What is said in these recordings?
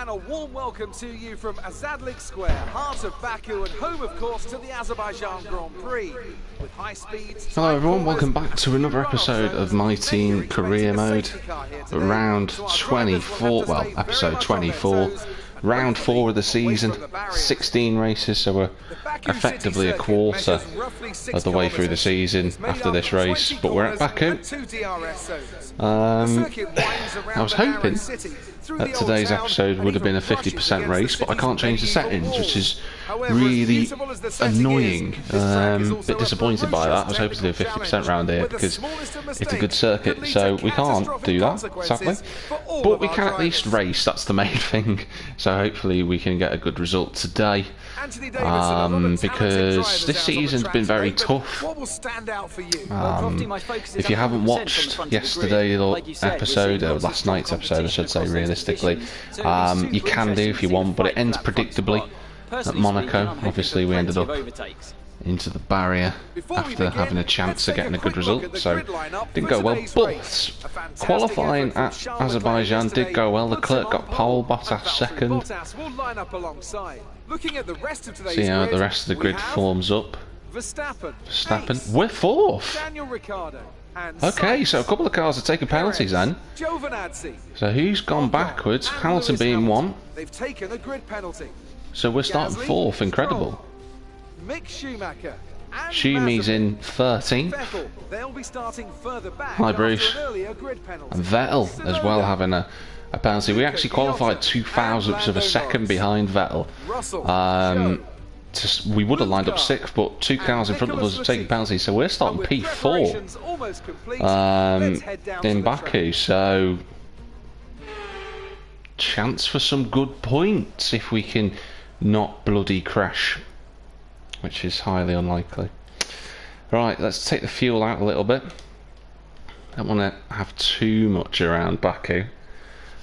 And a warm welcome to you from Azerbaijan Square, heart of Baku and home, of course, to the Azerbaijan Grand Prix. With high speeds. Hello everyone, welcome back to another episode of My Team Career Mode. Round 24, well, episode 24. Round 4 of the season, 16 races, so we're effectively a quarter of the way through the season after this race, but we're at Baku. I was hoping that today's episode would have been a 50% race, but I can't change the settings, which is really annoying. A bit disappointed by that. I was hoping to do a 50% round here because it's a good circuit, so we can't do that, sadly. But we can at least race, that's the main thing. So hopefully we can get a good result today. Because this season's been very tough. If you haven't watched yesterday's episode, or last night's episode I should say realistically, you can do if you want, but it ends predictably at Monaco. Obviously we ended up into the barrier after having a chance of getting a good result, so didn't go well. But qualifying at Azerbaijan did go well. Leclerc got pole, Bottas second. See how the rest of the grid forms up. Verstappen, we're fourth. Okay, so a couple of cars are taking penalties then. So who's gone backwards? Hamilton being one. So we're starting fourth, incredible. Schumy's in 13th. Hi Bruce. And Vettel as well having a penalty. We actually qualified 0.02 of a second behind Vettel. We would have lined up 6th, but 2 cars in front of us have taken penalties, so we're starting P4 in Baku. So chance for some good points if we can not bloody crash, which is highly unlikely. Right, let's take the fuel out a little bit. Don't want to have too much around Baku.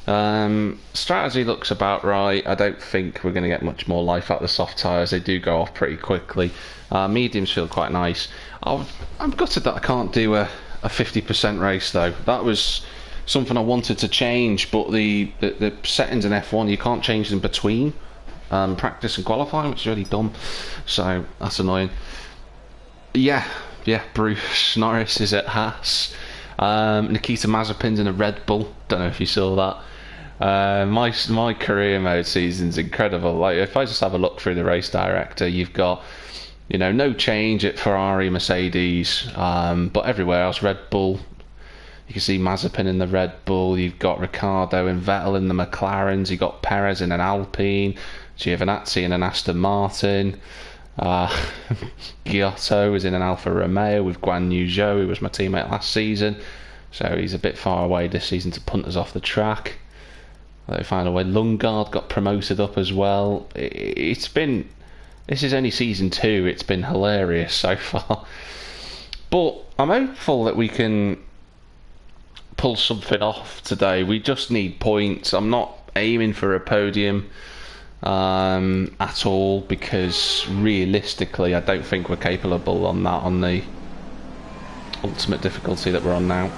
Strategy looks about right. I don't think we're going to get much more life out of the soft tyres. They do go off pretty quickly. Mediums feel quite nice. I'm gutted that I can't do a 50% race though. That was something I wanted to change, but the settings in F1 you can't change them between practice and qualifying, which is really dumb, so that's annoying. Yeah, Bruce Norris is at Haas. Nikita Mazepin's in a Red Bull. Don't know if you saw that. My career mode season's incredible. Like, if I just have a look through the race director, you've got, you know, no change at Ferrari, Mercedes, but everywhere else, Red Bull. You can see Mazepin in the Red Bull. You've got Ricciardo and Vettel in the McLarens. You've got Perez in an Alpine, Giovinazzi in an Aston Martin. Giotto is in an Alfa Romeo with Guan Yu Zhou, who was my teammate last season, so he's a bit far away this season to punt us off the track. They find a way. Lundgaard got promoted up as well. This is only season 2. It's been hilarious so far, but I'm hopeful that we can pull something off today. We just need points. I'm not aiming for a podium at all, because realistically I don't think we're capable on that on the ultimate difficulty that we're on now.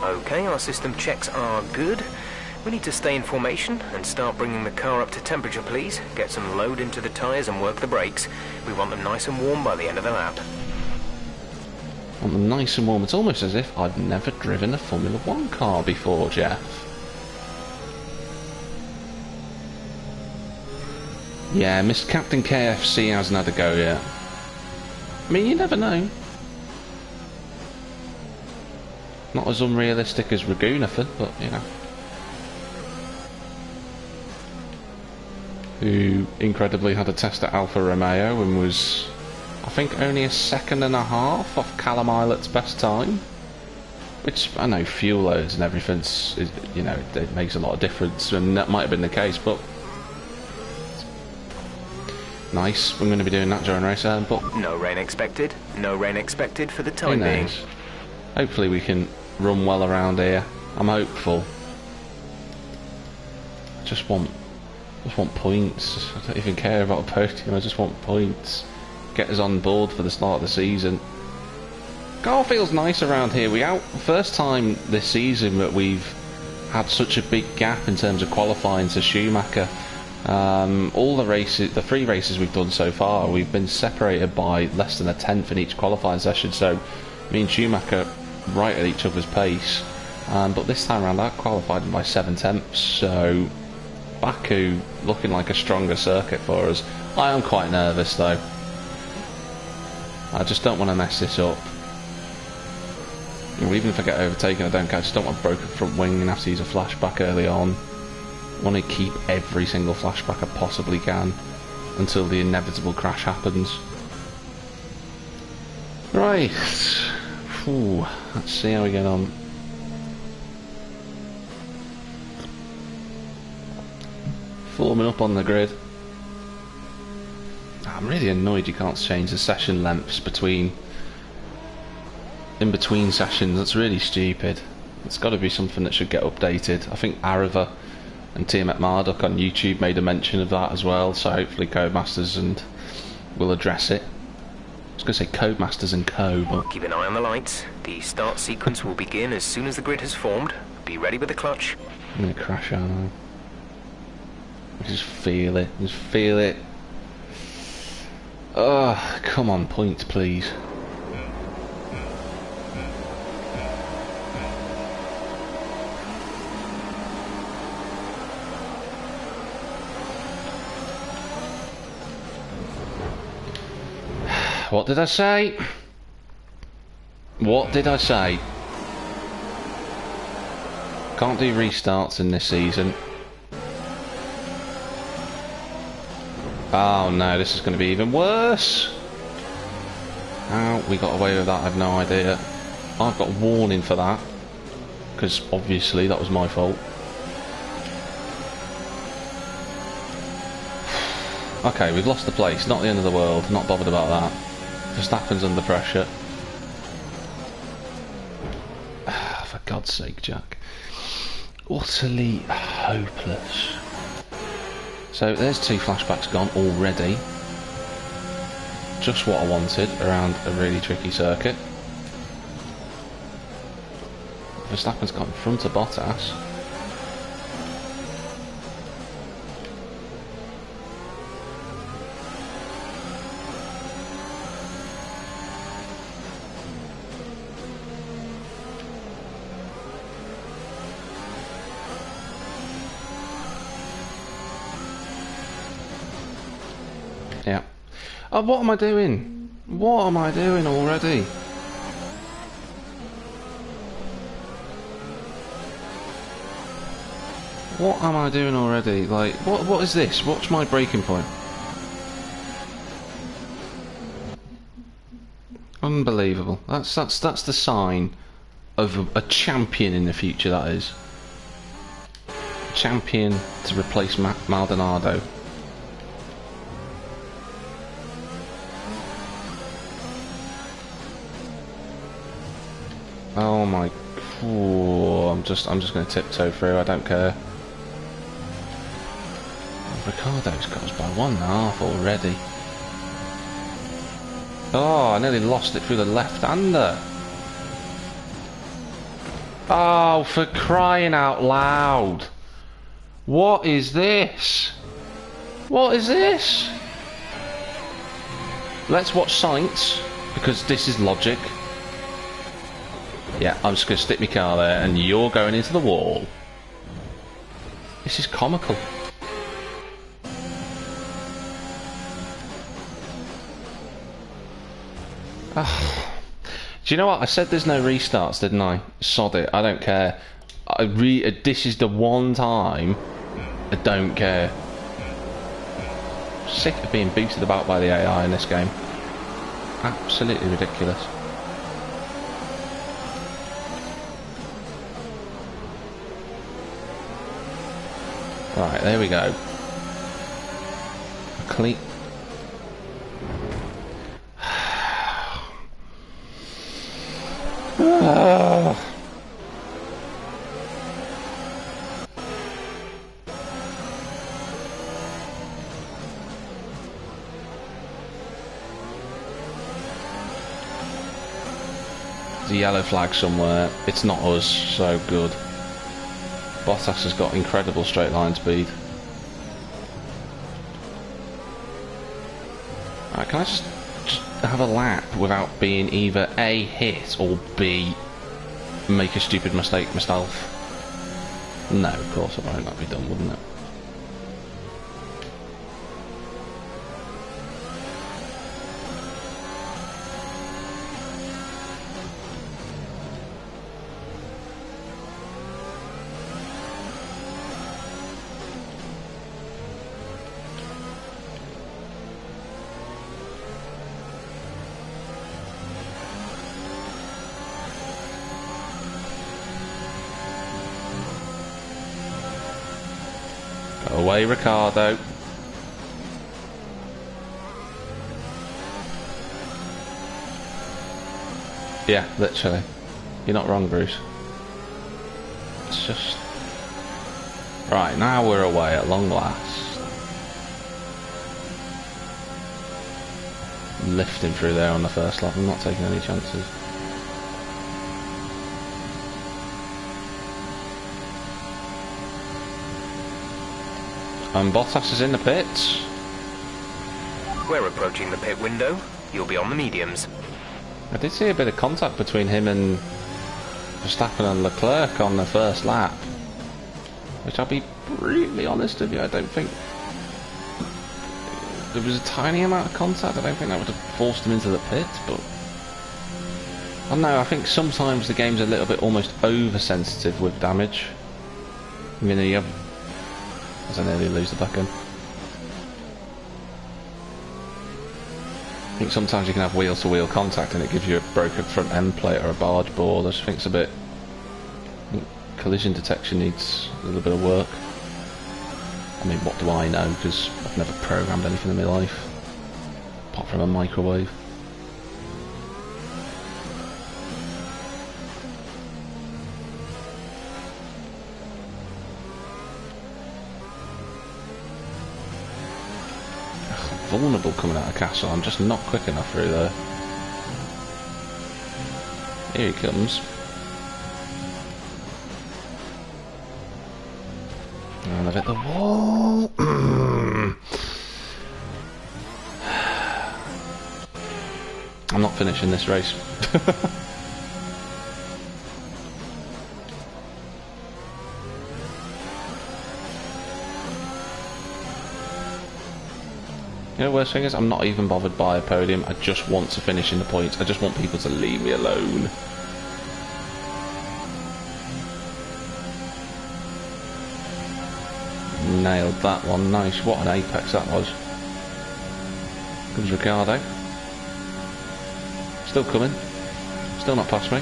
Okay, our system checks are good. We need to stay in formation and start bringing the car up to temperature, please. Get some load into the tyres and work the brakes. We want them nice and warm by the end of the lap. Want them nice and warm. It's almost as if I've never driven a Formula 1 car before, Jeff. Yeah, Mr. Captain KFC hasn't had a go yet. I mean, you never know. Not as unrealistic as Ragunathan, but you know. Who incredibly had a test at Alfa Romeo and was, I think, only a 2.5 seconds off Callum Islet's best time. Which, I know, fuel loads and everything, you know, it makes a lot of difference, and that might have been the case, but nice. We're going to be doing that during race, but no rain expected. No rain expected for the time being. Hopefully we can run well around here. I'm hopeful. I just want points. I don't even care about a podium. I just want points. Get us on board for the start of the season. Car feels nice around here. First time this season that we've had such a big gap in terms of qualifying to Schumacher. All the races, the 3 races we've done so far, we've been separated by less than a tenth in each qualifying session, so me and Schumacher right at each other's pace. But this time around I qualified him by 7 tenths, so Baku looking like a stronger circuit for us. I am quite nervous though. I just don't want to mess this up. Even if I get overtaken, I don't care. I just don't want a broken front wing and have to use a flashback early on. I want to keep every single flashback I possibly can until the inevitable crash happens. Right. Ooh, let's see how we get on. Forming up on the grid. I'm really annoyed you can't change the session lengths in between sessions. That's really stupid. It's got to be something that should get updated. I think Arava and Team at Marduk on YouTube made a mention of that as well, so hopefully Codemasters will address it. I was going to say Codemasters and Co, but... Keep an eye on the lights. The start sequence will begin as soon as the grid has formed. Be ready with the clutch. I'm going to crash, aren't I? I just feel it. Just feel it. Oh, come on, points, please. What did I say? What did I say? Can't do restarts in this season. Oh no, this is going to be even worse. How we got away with that, I have no idea. I've got a warning for that, because obviously that was my fault. Okay, we've lost the place, not the end of the world, not bothered about that. Verstappen's under pressure. For God's sake, Jack. Utterly hopeless. So there's 2 flashbacks gone already. Just what I wanted around a really tricky circuit. Verstappen's got in front of Bottas. Yeah. Oh, what am I doing? What am I doing already? What am I doing already? Like, what is this? What's my breaking point? Unbelievable. That's the sign of a champion in the future, that is. A champion to replace Maldonado. Oh my... Ooh, I'm just going to tiptoe through, I don't care. Ricardo's got us by 1.5 already. Oh, I nearly lost it through the left-hander. Oh, for crying out loud. What is this? What is this? Let's watch science, because this is logic. Yeah, I'm just going to stick my car there and you're going into the wall. This is comical. Do you know what? I said there's no restarts, didn't I? Sod it, I don't care. This is the one time I don't care. Sick of being booted about by the AI in this game. Absolutely ridiculous. Right, there we go. Clean. There's a yellow flag somewhere. It's not us, so good. Bottas has got incredible straight line speed. Alright, can I just have a lap without being either A, hit, or B, make a stupid mistake myself? No, of course it won't. That'd be dumb, wouldn't it? Go away, Ricardo. Yeah, literally. You're not wrong, Bruce. It's just... Right, now we're away at long last. Lifting through there on the first lap. I'm not taking any chances. And Bottas is in the pits. We're approaching the pit window. You'll be on the mediums. I did see a bit of contact between him and Verstappen and Leclerc on the first lap. Which I'll be brutally honest with you, I don't think... There was a tiny amount of contact. I don't think that would have forced him into the pit, but... I don't know, I think sometimes the game's a little bit almost oversensitive with damage. I mean, you have... As I nearly lose the back end. I think sometimes you can have wheel-to-wheel contact and it gives you a broken front end plate or a barge board. I just think it's a bit... I think collision detection needs a little bit of work. I mean, what do I know? Because I've never programmed anything in my life. Apart from a microwave. Vulnerable coming out of castle. I'm just not quick enough through there. Here he comes. And I've hit the wall. I'm not finishing this race. You know, the worst thing is, I'm not even bothered by a podium. I just want to finish in the points. I just want people to leave me alone. Nailed that one. Nice. What an apex that was. Comes Ricardo. Still coming. Still not past me.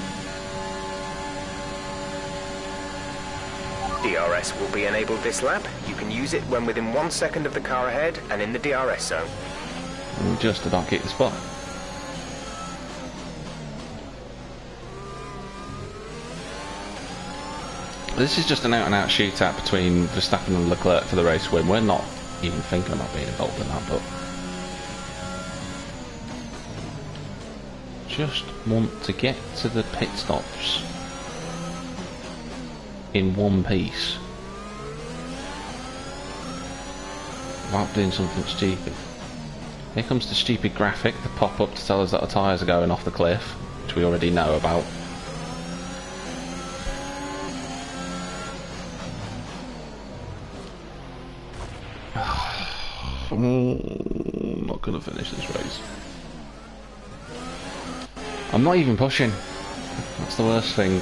DRS will be enabled this lap. You can use it when within 1 second of the car ahead and in the DRS zone. Just about keep the spot. This is just an out-and-out shootout between Verstappen and Leclerc for the race win. We're not even thinking about being involved in that, but just want to get to the pit stops in one piece without doing something stupid. Here comes the stupid graphic, the pop-up to tell us that our tyres are going off the cliff, which we already know about. I'm not going to finish this race. I'm not even pushing. That's the worst thing.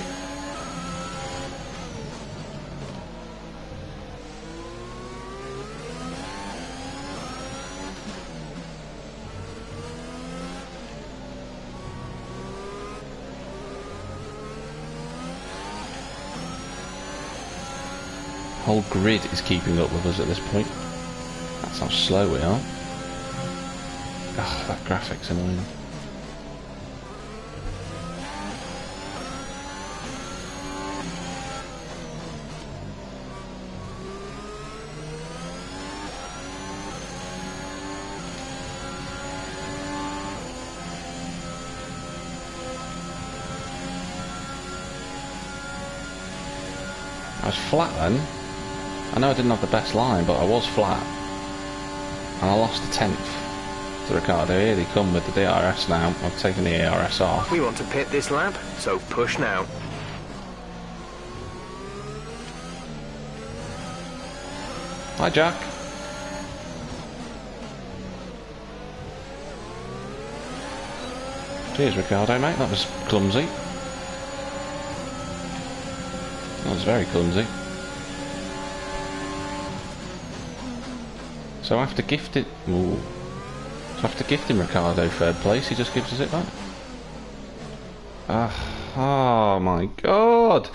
Whole grid is keeping up with us at this point. That's how slow we are. Oh, that graphic's annoying. I was flat then. I know I didn't have the best line, but I was flat. And I lost a 10th to Ricardo. Here they come with the DRS now. I've taken the ARS off. We want to pit this lap, so push now. Hi, Jack. Cheers, Ricardo, mate. That was clumsy. That was very clumsy. So after gifting... Ooh. So after gifting Ricardo 3rd place, he just gives us it back. Oh my god!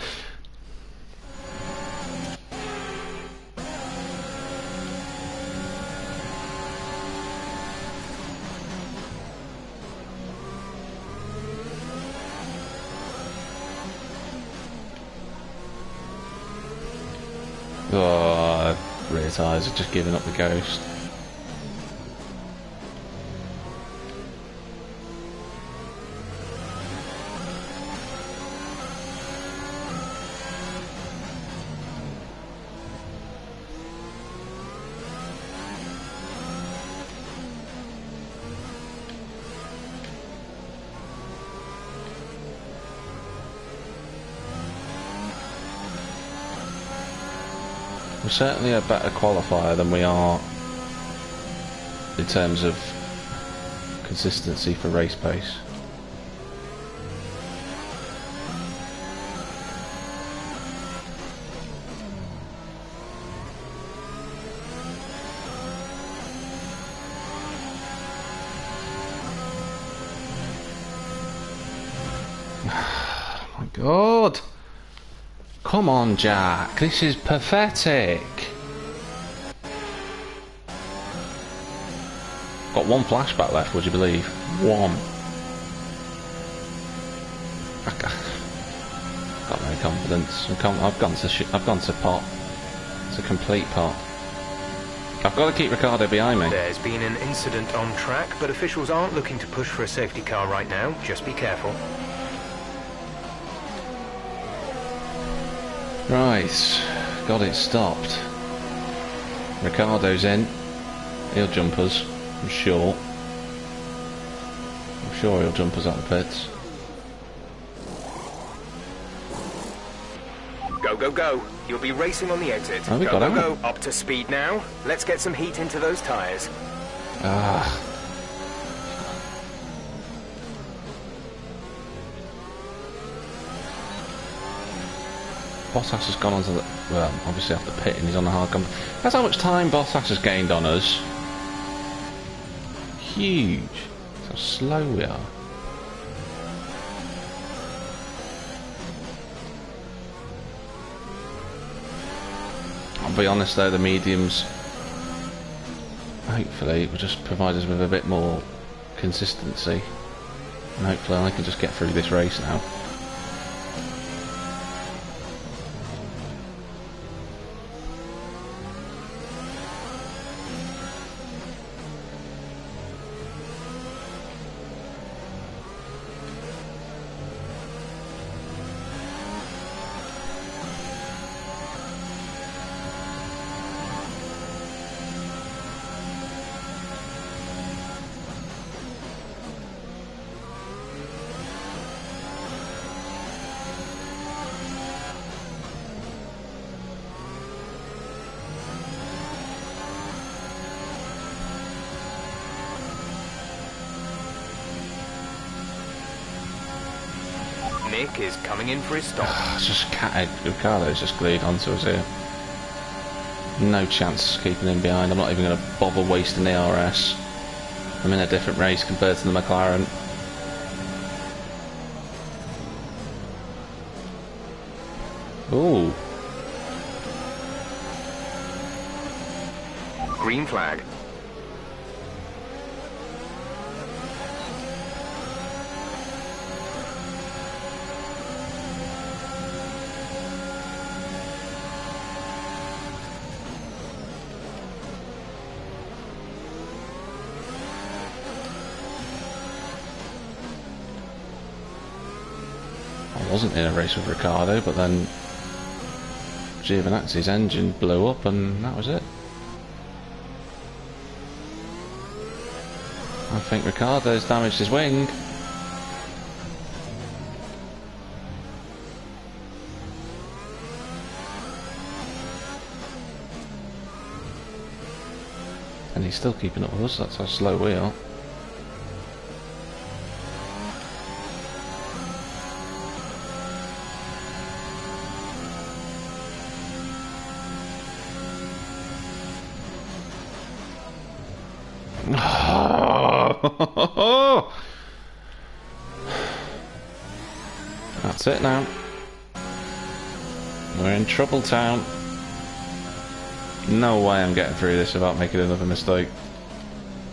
Oh, rear tyres are just giving up the ghost. We're certainly a better qualifier than we are in terms of consistency for race pace. Oh my god! Come on, Jack, this is pathetic. Got one flashback left, would you believe? One. Got no confidence. I've gone to pot. It's a complete pot. I've got to keep Ricardo behind me. There's been an incident on track, but officials aren't looking to push for a safety car right now. Just be careful. Right, got it stopped. Ricardo's in. He'll jump us, I'm sure. I'm sure he'll jump us out of the pits. Go, go, go. You'll be racing on the exit. Oh, we go, got go, out. go. Up to speed now. Let's get some heat into those tyres. Ah. Bottas has gone onto the... Well, obviously after pitting, he's on the hard come. That's how much time Bottas has gained on us. Huge. That's how slow we are. I'll be honest though, the mediums hopefully will just provide us with a bit more consistency. And hopefully I can just get through this race now. Nick is coming in for his stop. It's just Ricardo's just glued onto us here. No chance keeping him behind. I'm not even going to bother wasting the RS. I'm in a different race compared to the McLaren. Ooh. Green flag. I wasn't in a race with Ricardo, but then Giovinazzi's engine blew up and that was it. I think Ricciardo's damaged his wing. And he's still keeping up with us, that's how slow we are. That's it now. We're in trouble town. No way I'm getting through this without making another mistake.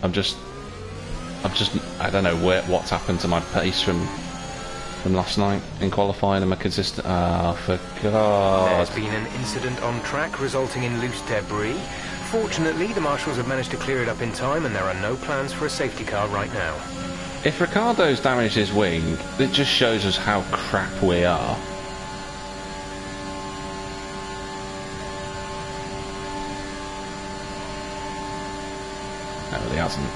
I don't know what's happened to my pace from last night in qualifying. Am I consistent? Ah, for God. There's been an incident on track resulting in loose debris. Fortunately, the marshals have managed to clear it up in time and there are no plans for a safety car right now. If Ricciardo's damaged his wing, it just shows us how crap we are. No, he hasn't.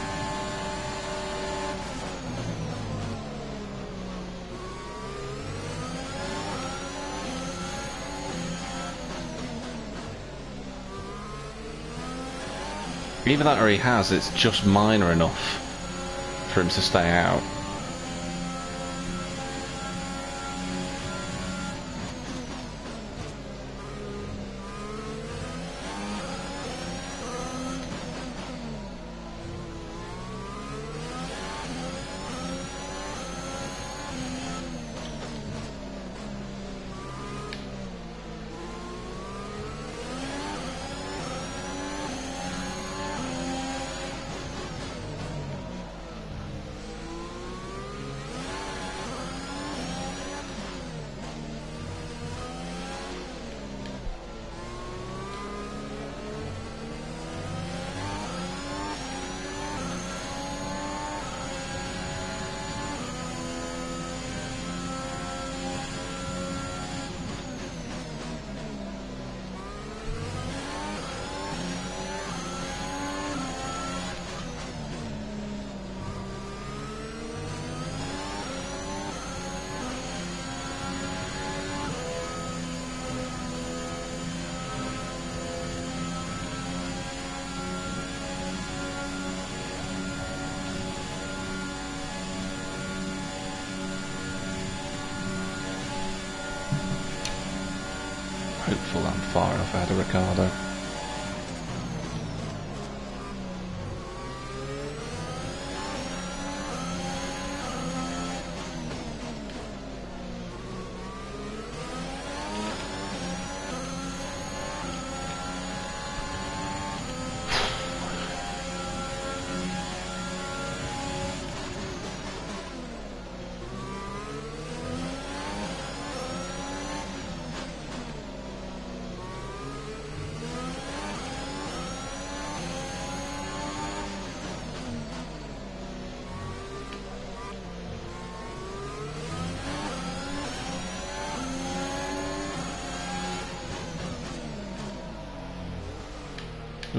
Either that or he has, it's just minor enough for him to stay out. Hopeful I'm far enough ahead of Ricciardo.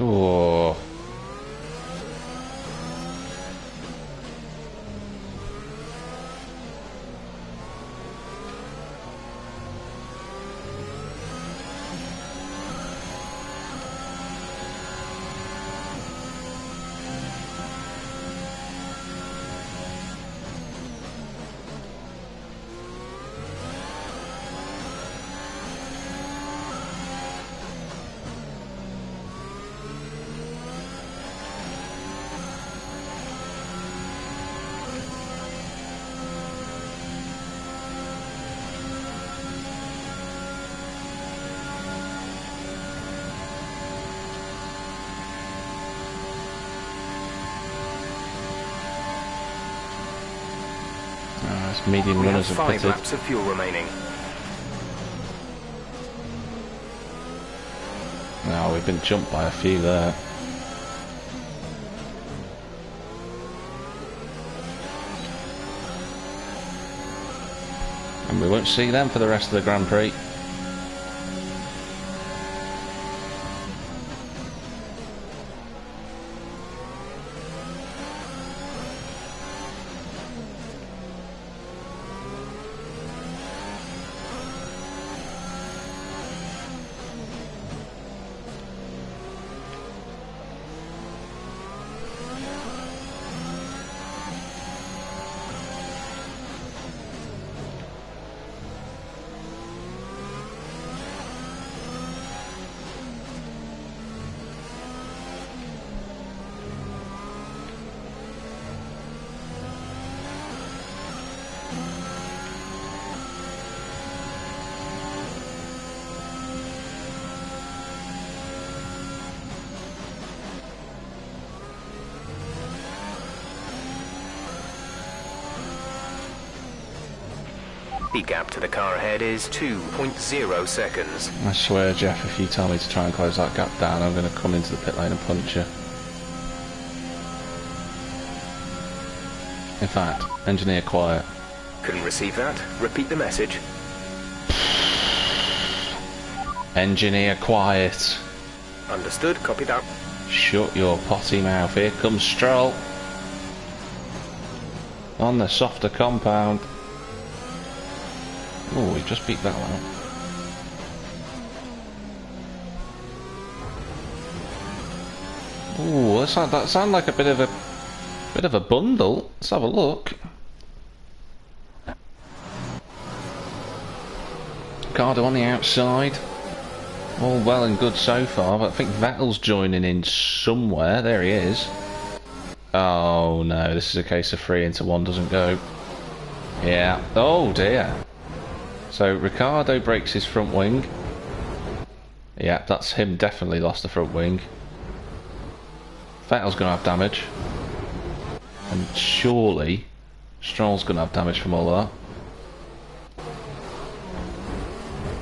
Oh. Medium We have runners have 5 pitted. laps of fuel remaining. No, we've been jumped by a few there. And we won't see them for the rest of the Grand Prix. The gap to the car ahead is 2.0 seconds. I swear, Jeff, if you tell me to try and close that gap down, I'm going to come into the pit lane and punch you. In fact, engineer quiet. Couldn't receive that. Repeat the message. Engineer quiet. Understood. Copy that. Shut your potty mouth. Here comes Stroll. On the softer compound. Oh, we just beat that one up. Oh, that sounded like a bit of a bundle. Let's have a look. Ricardo on the outside. All well and good so far, but I think Vettel's joining in somewhere. There he is. Oh no, this is a case of 3 into 1 doesn't go. Yeah. Oh dear. So Ricardo breaks his front wing. Yeah, that's him definitely lost the front wing. Vettel's going to have damage. And surely Stroll's going to have damage from all of that.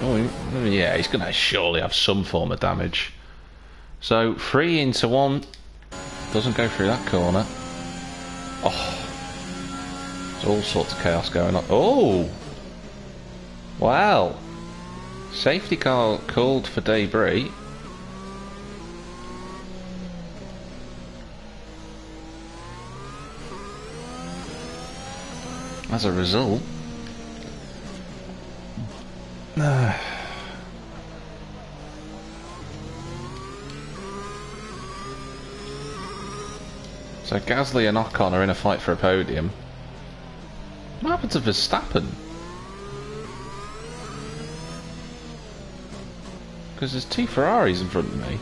Oh, yeah, he's going to surely have some form of damage. So 3 into 1 doesn't go through that corner. Oh, there's all sorts of chaos going on. Oh, wow! Safety car called for debris. As a result. So Gasly and Ocon are in a fight for a podium. What happened to Verstappen? Because there's 2 Ferraris in front of me.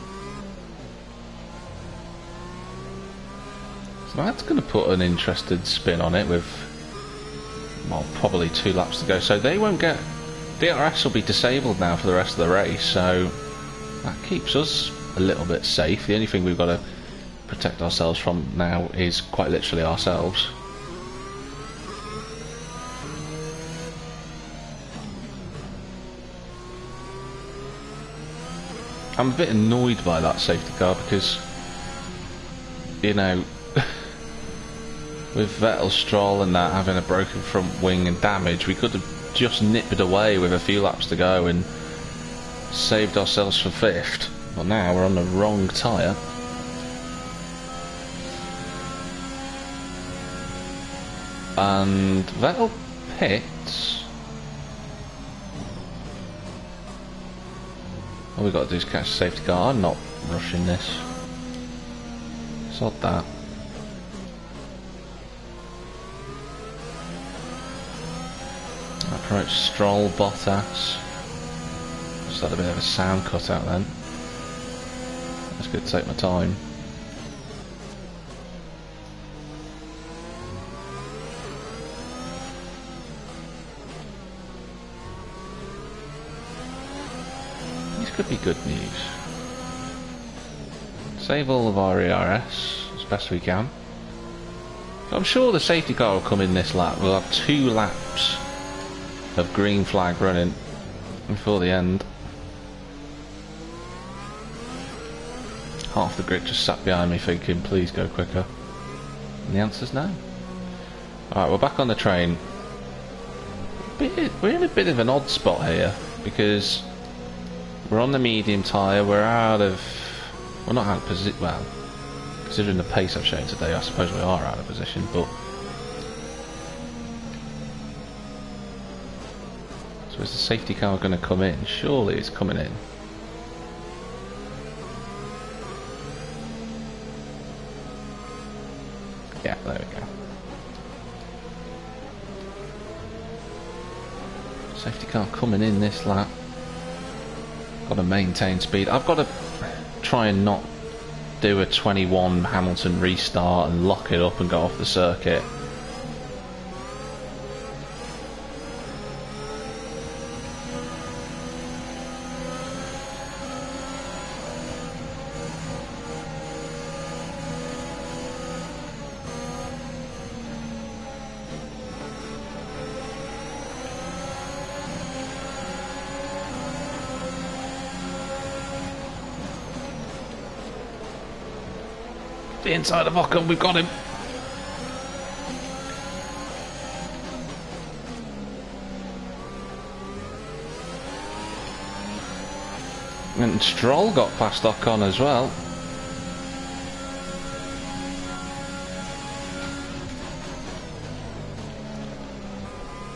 So that's going to put an interested spin on it with, well, probably 2 laps to go. So they won't get... DRS will be disabled now for the rest of the race, so that keeps us a little bit safe. The only thing we've got to protect ourselves from now is quite literally ourselves. I'm a bit annoyed by that safety car because, you know, with Vettel, Stroll and that having a broken front wing and damage, we could have just nipped it away with a few laps to go and saved ourselves from 5th. But now we're on the wrong tyre. And Vettel pits. All we've got to do is catch the safety car. I'm not rushing this. Sod that. Approach Stroll, Bottas. Just had a bit of a sound cut out then. That's good to take my time. These could be good news. Save all of our ERS as best we can. I'm sure the safety car will come in this lap. We'll have 2 laps of green flag running before the end. Half the grid just sat behind me thinking, please go quicker. And the answer's no. Alright, we're back on the train. We're in a bit of an odd spot here because we're on the medium tyre, we're out of... We're not out of position, well, considering the pace I've shown today, I suppose we are out of position, but... So is the safety car going to come in? Surely it's coming in. Yeah, there we go. Safety car coming in this lap. Got to maintain speed. I've got to try and not do a 21 Hamilton restart and lock it up and go off the circuit. the inside of Ocon. We've got him. And Stroll got past Ocon as well.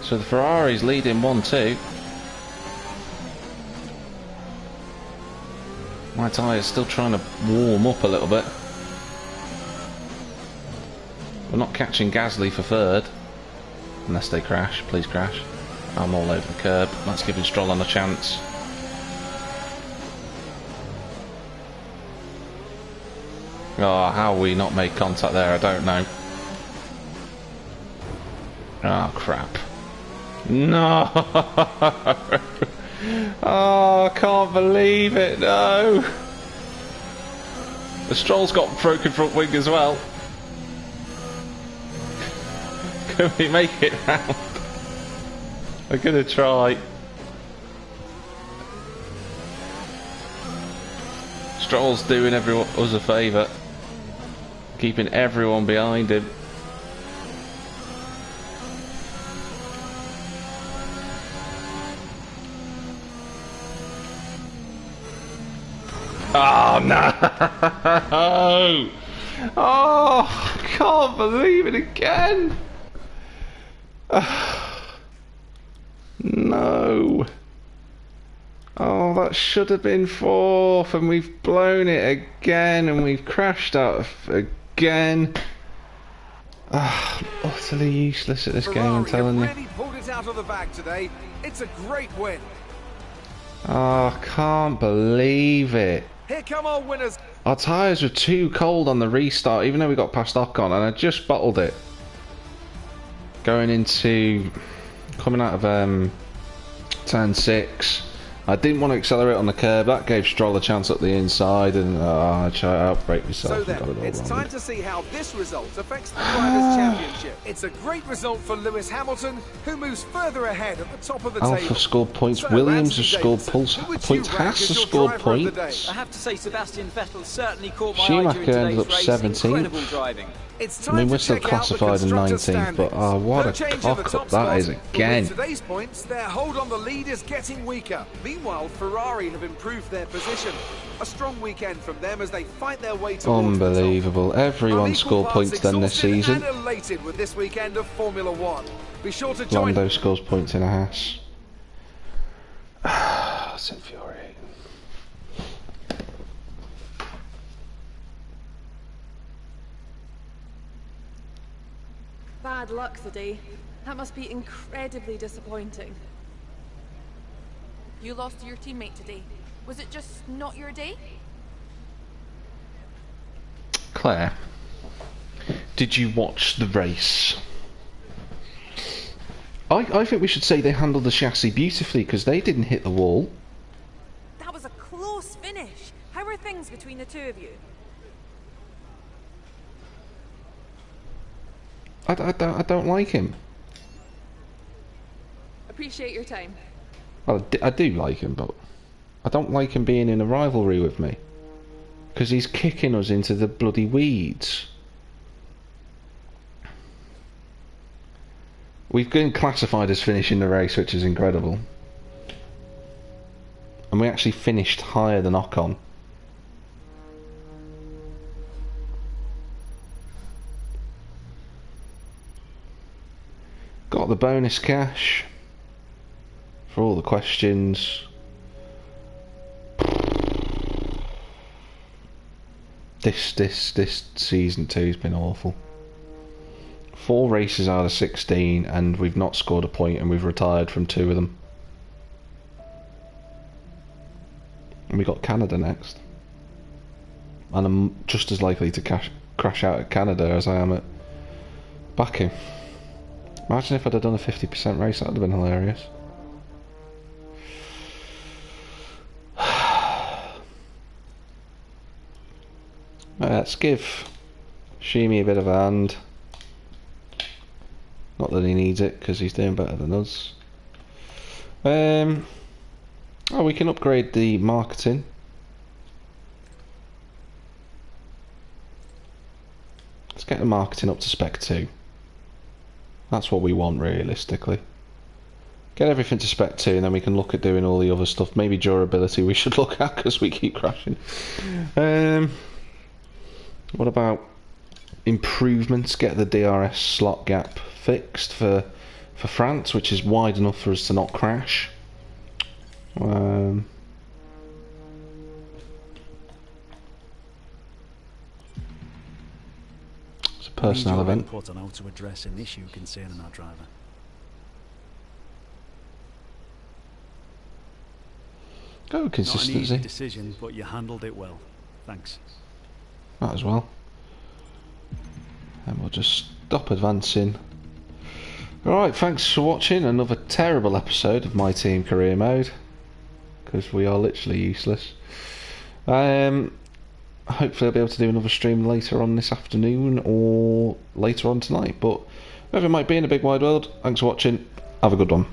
So the Ferrari's leading 1-2. My tyre's still trying to warm up a little bit. We're not catching Gasly for third. Unless they crash. Please crash. I'm all over the curb. That's giving Stroll on a chance. Oh, how we not made contact there, I don't know. Oh, crap. No! Oh, I can't believe it, no! The Stroll's got broken front wing as well. Can we make it round? I'm gonna try. Stroll's doing everyone us a favour. Keeping everyone behind him. Oh no! Oh, I can't believe it again! No! Oh, that should have been fourth, and we've blown it again, and we've crashed out again. Utterly useless at this game, I'm telling you. Really pulled it out of the bag today. It's a great win. Oh, I can't believe it. Here come our winners. Our tyres were too cold on the restart, even though we got past Ocon, and I just bottled it. Coming out of turn 6. I didn't want to accelerate on the curb. That gave Stroll a chance up the inside, and I tried to outbrake myself. So then, it's time to see how this result affects the Drivers' Championship. It's a great result for Lewis Hamilton, who moves further ahead at the top of the table. Alpha scored points, Williams has scored points, Haas has scored points. I have to say, Sebastian Vettel certainly caught my eye Schumacher during ended today's up race. 17th. Incredible driving. I mean, we're still classified in 19th, but what a cock up that is again. With today's points, their hold on the lead is getting weaker. Meanwhile, Ferrari have improved their position. A strong weekend from them as they fight their way towards unbelievable. Everyone scored points then this season. And elated with this weekend of Formula One. Be sure to join. Lando scores points in a Haas. That's infuriating. Bad luck today. That must be incredibly disappointing. You lost to your teammate today. Was it just not your day? Claire, did you watch the race? I think we should say they handled the chassis beautifully because they didn't hit the wall. That was a close finish. How are things between the two of you? I don't like him. Appreciate your time. Well, I do like him, but I don't like him being in a rivalry with me. Because he's kicking us into the bloody weeds. We've been classified as finishing the race, which is incredible. And we actually finished higher than Ocon. Got the bonus cash for all the questions. This season 2 has been awful. 4 races out of 16 and we've not scored a point, and we've retired from 2 of them. And we got Canada next. And I'm just as likely to crash out at Canada as I am at Baku. Imagine if I'd have done a 50% race, that would have been hilarious. Let's give Shimi a bit of a hand. Not that he needs it, because he's doing better than us. Oh, we can upgrade the marketing. get the marketing up to spec 2. That's what we want realistically. Get everything to spec 2 and then we can look at doing all the other stuff. Maybe durability we should look at because we keep crashing. What about improvements? Get the DRS slot gap fixed for France, which is wide enough for us to not crash. It's a personnel event. Input on how to address an issue concerning our driver. Go with consistency. Not an easy decision, but you handled it well. Thanks. Might as well. And we'll just stop advancing. Alright, thanks for watching another terrible episode of My Team Career Mode. Because we are literally useless. Hopefully I'll be able to do another stream later on this afternoon or later on tonight. But whoever it might be in a big wide world, thanks for watching. Have a good one.